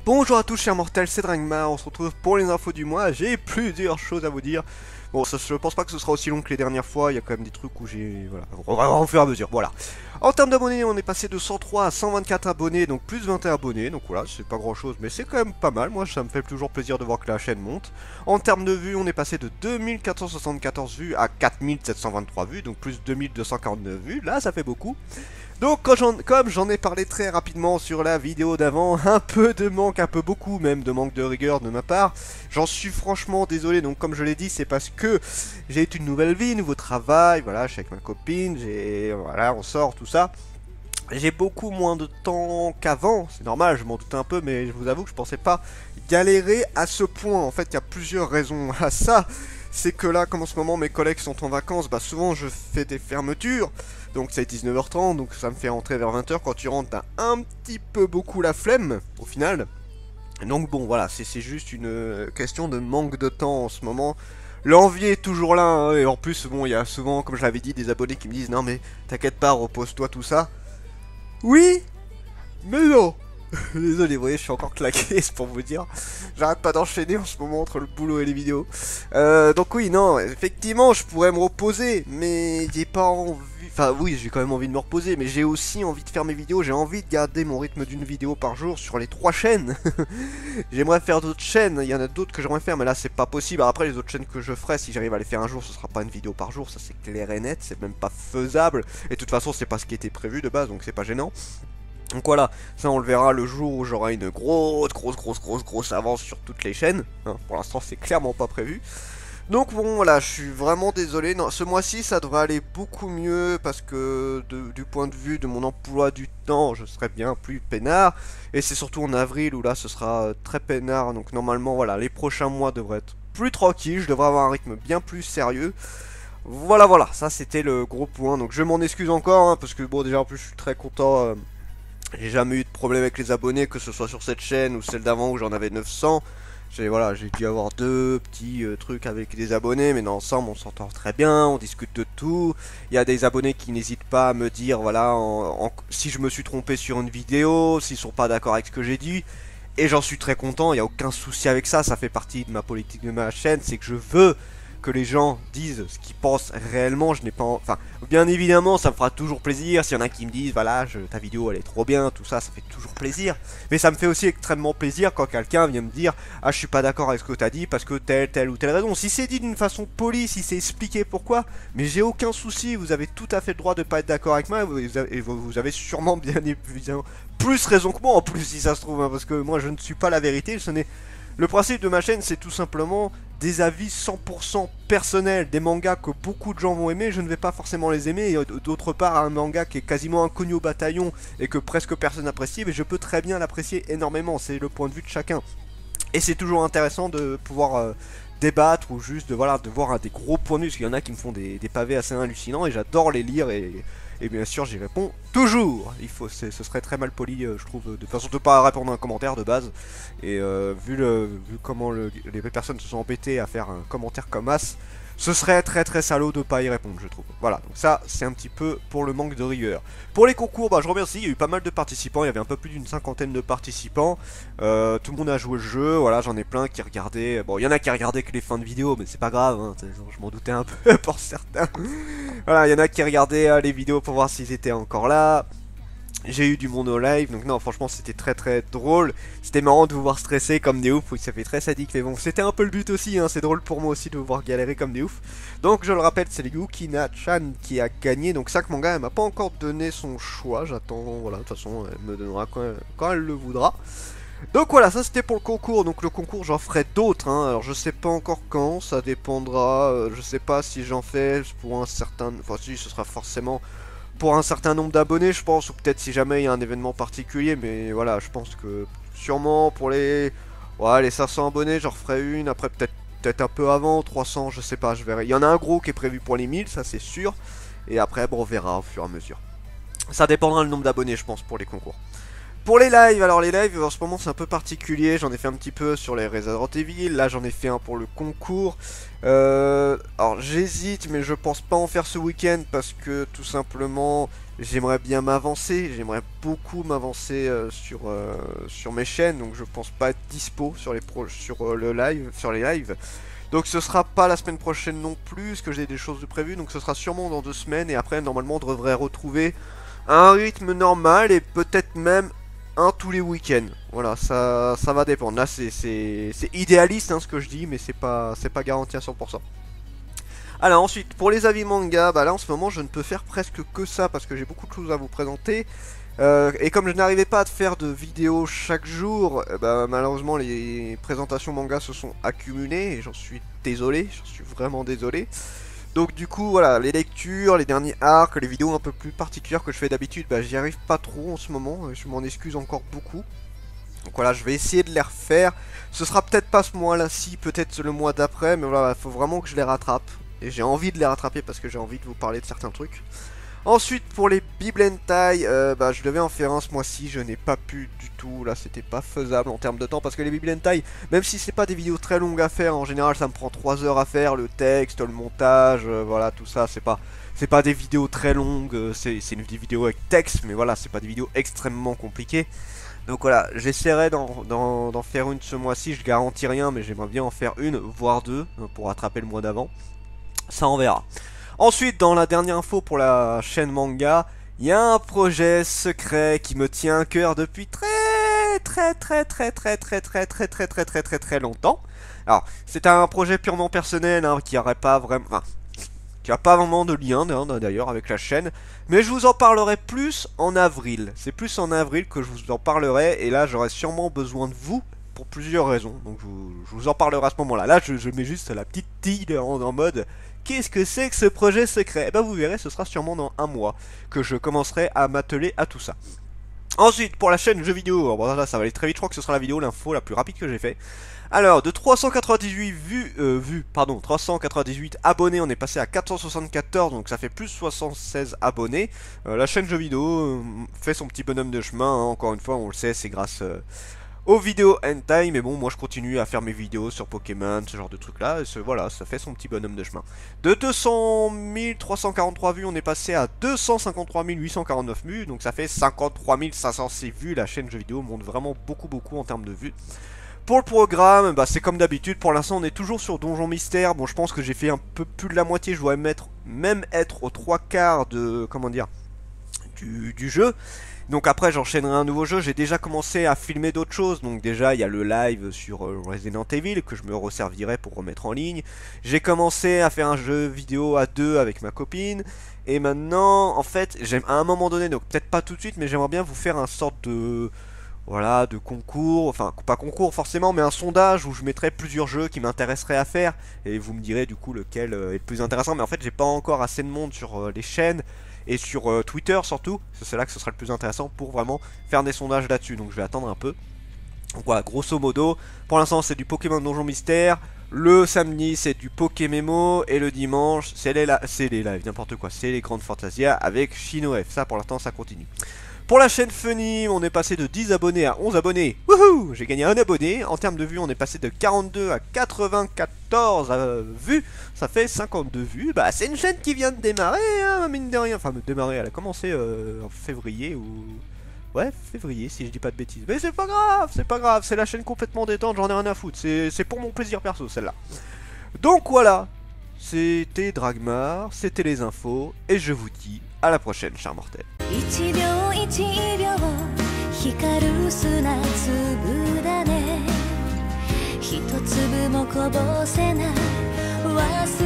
Bonjour à tous chers mortels, c'est Drangmar, on se retrouve pour les infos du mois, j'ai plusieurs choses à vous dire. Bon, je pense pas que ce sera aussi long que les dernières fois, il y a quand même des trucs où j'ai... Voilà, on va voir au fur et à mesure, voilà. En termes d'abonnés, on est passé de 103 à 124 abonnés, donc plus 21 abonnés, donc voilà, c'est pas grand chose, mais c'est quand même pas mal, moi ça me fait toujours plaisir de voir que la chaîne monte. En termes de vues, on est passé de 2474 vues à 4723 vues, donc plus 2249 vues, là ça fait beaucoup. Donc comme j'en ai parlé très rapidement sur la vidéo d'avant, un peu de manque, un peu beaucoup même de manque de rigueur de ma part, j'en suis franchement désolé. Donc comme je l'ai dit, c'est parce que j'ai eu une nouvelle vie, nouveau travail, voilà, je suis avec ma copine, voilà, on sort, tout ça. J'ai beaucoup moins de temps qu'avant, c'est normal, je m'en doutais un peu, mais je vous avoue que je pensais pas galérer à ce point. En fait, il y a plusieurs raisons à ça. C'est que là, comme en ce moment mes collègues sont en vacances, bah souvent je fais des fermetures. Donc c'est 19h30, donc ça me fait rentrer vers 20h. Quand tu rentres, t'as un petit peu beaucoup la flemme, au final. Donc bon, voilà, c'est juste une question de manque de temps en ce moment. L'envie est toujours là, hein, et en plus, bon, il y a souvent, comme je l'avais dit, des abonnés qui me disent « Non mais t'inquiète pas, repose-toi, tout ça. » Oui, mais non. Désolé, vous voyez, je suis encore claqué, c'est pour vous dire. J'arrête pas d'enchaîner en ce moment entre le boulot et les vidéos. Donc oui, non, effectivement, je pourrais me reposer, mais j'ai pas envie... Enfin oui, j'ai quand même envie de me reposer, mais j'ai aussi envie de faire mes vidéos, j'ai envie de garder mon rythme d'une vidéo par jour sur les 3 chaînes. J'aimerais faire d'autres chaînes, il y en a d'autres que j'aimerais faire, mais là c'est pas possible. Alors, après, les autres chaînes que je ferai, si j'arrive à les faire un jour, ce sera pas une vidéo par jour, ça c'est clair et net, c'est même pas faisable. Et de toute façon, c'est pas ce qui était prévu de base, donc c'est pas gênant. Donc voilà, ça on le verra le jour où j'aurai une grosse avance sur toutes les chaînes. Hein, pour l'instant c'est clairement pas prévu. Donc bon voilà, je suis vraiment désolé. Non, ce mois-ci ça devrait aller beaucoup mieux parce que du point de vue de mon emploi du temps, je serai bien plus peinard. Et c'est surtout en avril où là ce sera très peinard. Donc normalement voilà, les prochains mois devraient être plus tranquilles. Je devrais avoir un rythme bien plus sérieux. Voilà, ça c'était le gros point. Donc je m'en excuse encore hein, parce que bon déjà en plus je suis très content. J'ai jamais eu de problème avec les abonnés, que ce soit sur cette chaîne ou celle d'avant où j'en avais 900. J'ai dû avoir deux petits trucs avec des abonnés, mais dans l'ensemble on s'entend très bien, on discute de tout. Il y a des abonnés qui n'hésitent pas à me dire voilà si je me suis trompé sur une vidéo, s'ils sont pas d'accord avec ce que j'ai dit. Et j'en suis très content, il n'y a aucun souci avec ça, ça fait partie de ma politique de ma chaîne, c'est que je veux que les gens disent ce qu'ils pensent réellement. Je n'ai pas... Enfin, bien évidemment, ça me fera toujours plaisir s'il y en a qui me disent, voilà, ta vidéo elle est trop bien, tout ça, ça fait toujours plaisir. Mais ça me fait aussi extrêmement plaisir quand quelqu'un vient me dire, ah, je suis pas d'accord avec ce que t'as dit parce que telle ou telle raison. Si c'est dit d'une façon polie, si c'est expliqué pourquoi, mais j'ai aucun souci, vous avez tout à fait le droit de pas être d'accord avec moi, et vous avez sûrement bien évidemment plus raison que moi en plus si ça se trouve, hein, parce que moi je ne suis pas la vérité, ce n'est... Le principe de ma chaîne, c'est tout simplement des avis 100% personnels, des mangas que beaucoup de gens vont aimer, je ne vais pas forcément les aimer, et d'autre part un manga qui est quasiment inconnu au bataillon et que presque personne n'apprécie, mais je peux très bien l'apprécier énormément, c'est le point de vue de chacun. Et c'est toujours intéressant de pouvoir débattre ou juste de voir des gros points de vue, parce qu'il y en a qui me font des pavés assez hallucinants et j'adore les lire et bien sûr j'y réponds toujours. Ce serait très mal poli je trouve de toute façon de pas répondre à un commentaire de base. Et vu comment les personnes se sont embêtées à faire un commentaire comme as, ce serait très salaud de pas y répondre je trouve. Voilà, donc ça c'est un petit peu pour le manque de rigueur. Pour les concours, bah je remercie, il y a eu pas mal de participants, il y avait un peu plus d'une cinquantaine de participants. Tout le monde a joué le jeu, voilà, j'en ai plein qui regardaient. Bon, il y en a qui regardaient que les fins de vidéo, mais c'est pas grave, hein, je m'en doutais un peu pour certains. Voilà, il y en a qui regardaient les vidéos pour voir s'ils étaient encore là. J'ai eu du monde au live, donc non, franchement, c'était très drôle. C'était marrant de vous voir stresser comme des oufs, oui, ça fait très sadique, mais bon, c'était un peu le but aussi, hein, c'est drôle pour moi aussi de vous voir galérer comme des oufs. Donc, je le rappelle, c'est Yukina-chan qui a gagné, donc Sac Manga, elle m'a pas encore donné son choix, j'attends, voilà, de toute façon, elle me donnera quand elle le voudra. Donc voilà, ça c'était pour le concours, donc le concours j'en ferai d'autres, hein. Alors je sais pas encore quand, ça dépendra, je sais pas si j'en fais pour un certain... Enfin si, ce sera forcément... pour un certain nombre d'abonnés je pense, ou peut-être si jamais il y a un événement particulier, mais voilà, je pense que sûrement pour les 500 abonnés j'en referai une, après peut-être un peu avant, 300, je sais pas, je verrai. Il y en a un gros qui est prévu pour les 1000, ça c'est sûr, et après bon, on verra au fur et à mesure. Ça dépendra le nombre d'abonnés je pense pour les concours. Pour les lives, alors les lives en ce moment c'est un peu particulier, j'en ai fait un petit peu sur les Resident Evil, là j'en ai fait un pour le concours. Alors j'hésite mais je pense pas en faire ce week-end parce que tout simplement j'aimerais bien m'avancer, j'aimerais beaucoup m'avancer sur mes chaînes, donc je pense pas être dispo sur les lives. Donc ce sera pas la semaine prochaine non plus, parce que j'ai des choses de prévues, donc ce sera sûrement dans 2 semaines, et après normalement on devrait retrouver un rythme normal, et peut-être même un tous les week-ends. Voilà, ça va dépendre. Là c'est idéaliste hein, ce que je dis, mais c'est pas garanti à 100%. Alors ensuite, pour les avis manga, bah là en ce moment je ne peux faire presque que ça, parce que j'ai beaucoup de choses à vous présenter. Et comme je n'arrivais pas à faire de vidéos chaque jour, bah, malheureusement les présentations manga se sont accumulées et j'en suis désolé, j'en suis vraiment désolé. Donc du coup voilà, les lectures, les derniers arcs, les vidéos un peu plus particulières que je fais d'habitude, bah, j'y arrive pas trop en ce moment, je m'en excuse encore beaucoup. Donc voilà, je vais essayer de les refaire. Ce sera peut-être pas ce mois-là-ci, peut-être le mois d'après, mais voilà, il faut vraiment que je les rattrape. Et j'ai envie de les rattraper parce que j'ai envie de vous parler de certains trucs. Ensuite, pour les Bible Hentai, bah, je devais en faire un ce mois-ci, je n'ai pas pu du tout, là c'était pas faisable en termes de temps, parce que les Bible Hentai, même si c'est pas des vidéos très longues à faire, en général ça me prend 3 heures à faire, le texte, le montage, voilà tout ça, c'est pas des vidéos très longues, c'est une vidéo avec texte, mais voilà, c'est pas des vidéos extrêmement compliquées. Donc voilà, j'essaierai d'en faire une ce mois-ci, je garantis rien, mais j'aimerais bien en faire une, voire 2, pour rattraper le mois d'avant. Ça on verra. Ensuite, dans la dernière info pour la chaîne manga, il y a un projet secret qui me tient à cœur depuis très longtemps. Alors, c'est un projet purement personnel hein, qui n'aurait pas vraiment, enfin, qui a pas vraiment de lien d'ailleurs avec la chaîne, mais je vous en parlerai plus en avril. C'est plus en avril que je vous en parlerai, et là j'aurai sûrement besoin de vous pour plusieurs raisons. Donc je vous en parlerai à ce moment-là. Là, je mets juste la petite tille en mode. Qu'est-ce que c'est que ce projet secret? Eh ben vous verrez, ce sera sûrement dans un mois que je commencerai à m'atteler à tout ça. Ensuite, pour la chaîne jeux vidéo, bon là ça va aller très vite, je crois que ce sera la vidéo, l'info la plus rapide que j'ai fait. Alors, de 398 abonnés, on est passé à 474, donc ça fait plus 76 abonnés. La chaîne jeux vidéo fait son petit bonhomme de chemin, hein, encore une fois, on le sait, c'est grâce aux vidéos hentai, mais bon, moi je continue à faire mes vidéos sur Pokémon, ce genre de trucs là, et voilà, ça fait son petit bonhomme de chemin. De 200 343 vues, on est passé à 253 849 vues, donc ça fait 53 506 vues. La chaîne jeux vidéo monte vraiment beaucoup en termes de vues. Pour le programme, bah, c'est comme d'habitude, pour l'instant on est toujours sur Donjon Mystère. Bon, je pense que j'ai fait un peu plus de la moitié, je dois même être aux 3/4 de, comment dire, du jeu. Donc après j'enchaînerai un nouveau jeu, j'ai déjà commencé à filmer d'autres choses, donc déjà il y a le live sur Resident Evil que je me resservirai pour remettre en ligne. J'ai commencé à faire un jeu vidéo à 2 avec ma copine, et maintenant en fait j'aime à un moment donné, donc peut-être pas tout de suite, mais j'aimerais bien vous faire un sorte de... Voilà, de concours, enfin pas concours forcément, mais un sondage où je mettrai plusieurs jeux qui m'intéresseraient à faire, et vous me direz du coup lequel est le plus intéressant. Mais en fait j'ai pas encore assez de monde sur les chaînes, et sur Twitter surtout, c'est là que ce sera le plus intéressant pour vraiment faire des sondages là-dessus, donc je vais attendre un peu. Donc voilà, grosso modo, pour l'instant c'est du Pokémon Donjon Mystère, le samedi c'est du Pokémemo, et le dimanche c'est les lives, n'importe quoi, c'est les Grandes Fantasia avec Shinoef, ça pour l'instant ça continue. Pour la chaîne Funny, on est passé de 10 abonnés à 11 abonnés. Wouhou! J'ai gagné un abonné. En termes de vues, on est passé de 42 à 94 vues. Ça fait 52 vues. Bah, c'est une chaîne qui vient de démarrer, hein, mine de rien. Enfin, de démarrer, elle a commencé en février ou... Ouais, février, si je dis pas de bêtises. Mais c'est pas grave, c'est la chaîne complètement détente, j'en ai rien à foutre. C'est pour mon plaisir perso, celle-là. Donc voilà, c'était Dragmar, c'était les infos, et je vous dis à la prochaine, chers mortels. 1秒1秒光る砂粒だね一粒もこぼせない忘